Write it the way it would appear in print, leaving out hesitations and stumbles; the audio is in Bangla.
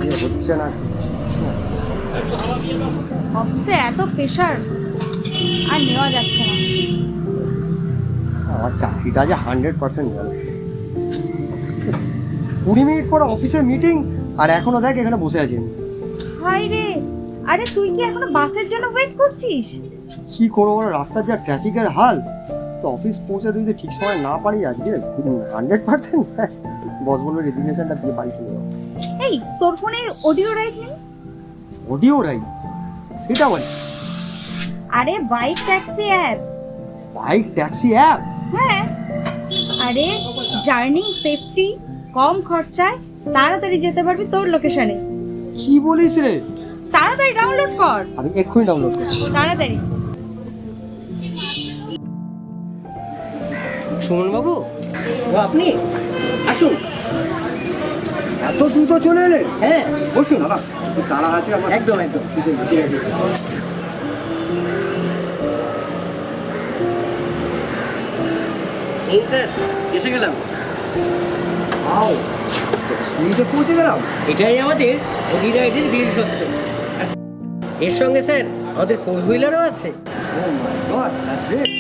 কাজে হচ্ছে না। অফিসে এত প্রেশার আর নেওয়া যাচ্ছে না। আমার চাকরিটা যে 100% গেল। 20 মিনিট পর অফিসের মিটিং আর এখনো দেখ এখানে বসে আছি আমি। হাই রে, আরে তুই কি এখনো বাসের জন্য ওয়েট করছিস? কি করবো বলো, রাস্তার যা ট্রাফিকের হাল। তো অফিস পৌঁছে তুই যদি ঠিক সময় না পারি আজকে 100% বস বলবে রেজিগনেশনটা দিয়ে বাড়ি চলে যাবো। এই তোর ফোনে অডিও রাইট নেই? Audio ride? সেটা বল। আরে bike taxi app. Bike taxi app? হ্যাঁ, আরে জার্নি সেফটি, কম খরচায় তাড়াতাড়ি যেতে পারবি তোর লোকেশনে। কি বলিস রে? তাড়াতাড়ি ডাউনলোড কর। আমি এক্ষুনি ডাউনলোড করছি। তাড়াতাড়ি। সুমন বাবু, ও আপনি আসুন। এত দ্রুত চলে এলে? হ্যাঁ বসুন। দাদা একটু তাড়া আছে আমার। একদম একদম। ঠিক আছে। এই স্যার এসে গেলাম। আও, স্কুলতে পৌঁছে গেলাম। এটাই আমাদের অডি রাইডের বিশেষত্ব। আর এর সঙ্গে স্যার আমাদের ফোর হুইলারও আছে। ও মাই গড, দ্যাটস গ্রেট।